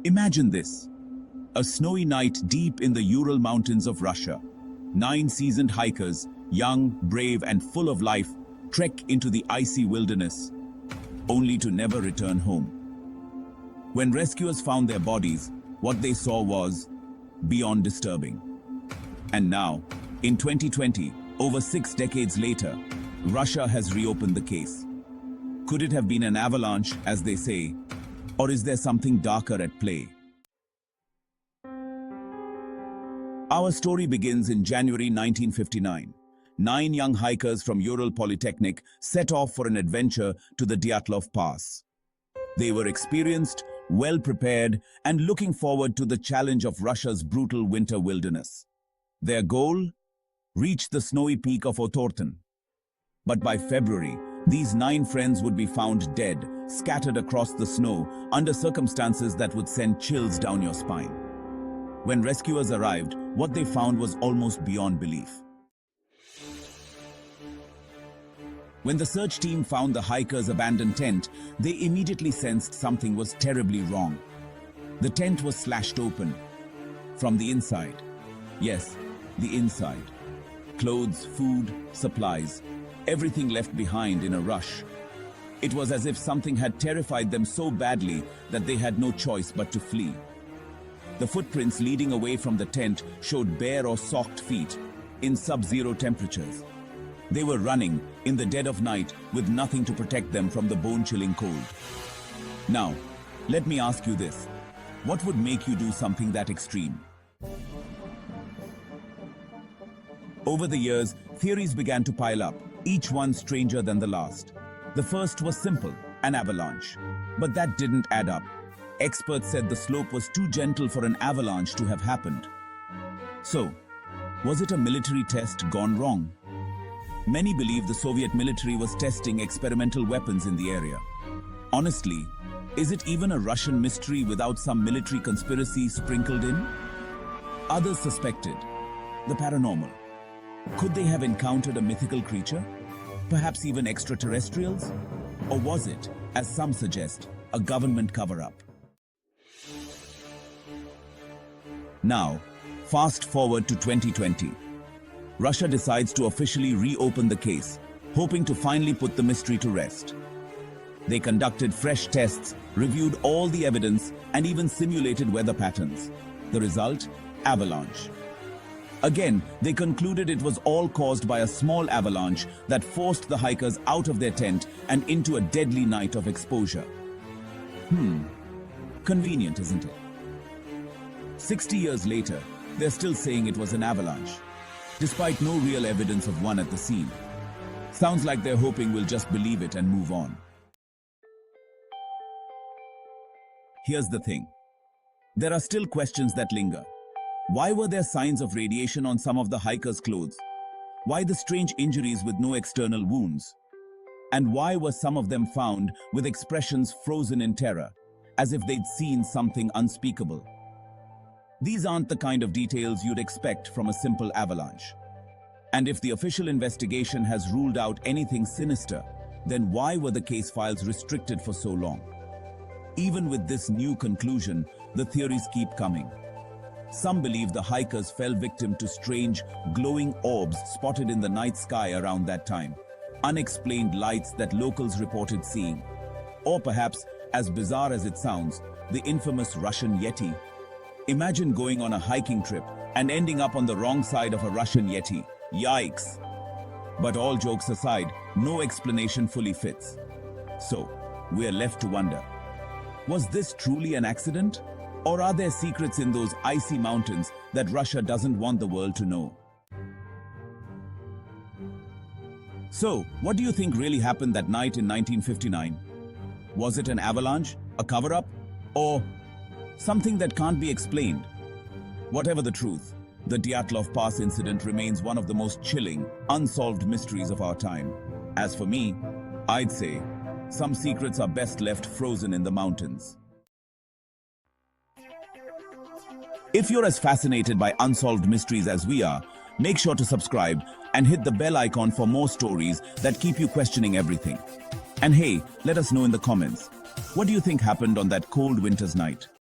Imagine this. A snowy night deep in the Ural Mountains of Russia. 9 seasoned hikers, young, brave, and full of life, trek into the icy wilderness, only to never return home. When rescuers found their bodies, what they saw was beyond disturbing. And now, in 2020, over 6 decades later, Russia has reopened the case. Could it have been an avalanche, as they say, or is there something darker at play? Our story begins in January 1959. 9 young hikers from Ural Polytechnic set off for an adventure to the Dyatlov Pass. They were experienced, well-prepared, and looking forward to the challenge of Russia's brutal winter wilderness. Their goal? Reach the snowy peak of Otorten. But by February, these 9 friends would be found dead, scattered across the snow, under circumstances that would send chills down your spine. When rescuers arrived, what they found was almost beyond belief. When the search team found the hikers' abandoned tent, they immediately sensed something was terribly wrong. The tent was slashed open. From the inside. Yes, the inside. Clothes, food, supplies, everything left behind in a rush. It was as if something had terrified them so badly that they had no choice but to flee. The footprints leading away from the tent showed bare or socked feet in sub-zero temperatures. They were running in the dead of night with nothing to protect them from the bone-chilling cold. Now, let me ask you this. What would make you do something that extreme? Over the years, theories began to pile up, each one stranger than the last. The first was simple, an avalanche. But that didn't add up. Experts said the slope was too gentle for an avalanche to have happened. So, was it a military test gone wrong? Many believe the Soviet military was testing experimental weapons in the area. Honestly, is it even a Russian mystery without some military conspiracy sprinkled in? Others suspected the paranormal. Could they have encountered a mythical creature? Perhaps even extraterrestrials? Or was it, as some suggest, a government cover-up? Now, fast forward to 2020. Russia decides to officially reopen the case, hoping to finally put the mystery to rest. They conducted fresh tests, reviewed all the evidence, and even simulated weather patterns. The result? Avalanche. Again, they concluded it was all caused by a small avalanche that forced the hikers out of their tent and into a deadly night of exposure. Convenient, isn't it? 60 years later, they're still saying it was an avalanche, despite no real evidence of one at the scene. Sounds like they're hoping we'll just believe it and move on. Here's the thing. There are still questions that linger. Why were there signs of radiation on some of the hikers' clothes? Why the strange injuries with no external wounds? And why were some of them found with expressions frozen in terror, as if they'd seen something unspeakable? These aren't the kind of details you'd expect from a simple avalanche. And if the official investigation has ruled out anything sinister, then why were the case files restricted for so long? Even with this new conclusion, the theories keep coming. Some believe the hikers fell victim to strange, glowing orbs spotted in the night sky around that time, unexplained lights that locals reported seeing. Or perhaps, as bizarre as it sounds, the infamous Russian Yeti. Imagine going on a hiking trip and ending up on the wrong side of a Russian Yeti. Yikes! But all jokes aside, no explanation fully fits. So, we're left to wonder, was this truly an accident? Or are there secrets in those icy mountains that Russia doesn't want the world to know? So, what do you think really happened that night in 1959? Was it an avalanche, a cover-up, or something that can't be explained? Whatever the truth, the Dyatlov Pass incident remains one of the most chilling, unsolved mysteries of our time. As for me, I'd say some secrets are best left frozen in the mountains. If you're as fascinated by unsolved mysteries as we are, make sure to subscribe and hit the bell icon for more stories that keep you questioning everything. And hey, let us know in the comments, what do you think happened on that cold winter's night?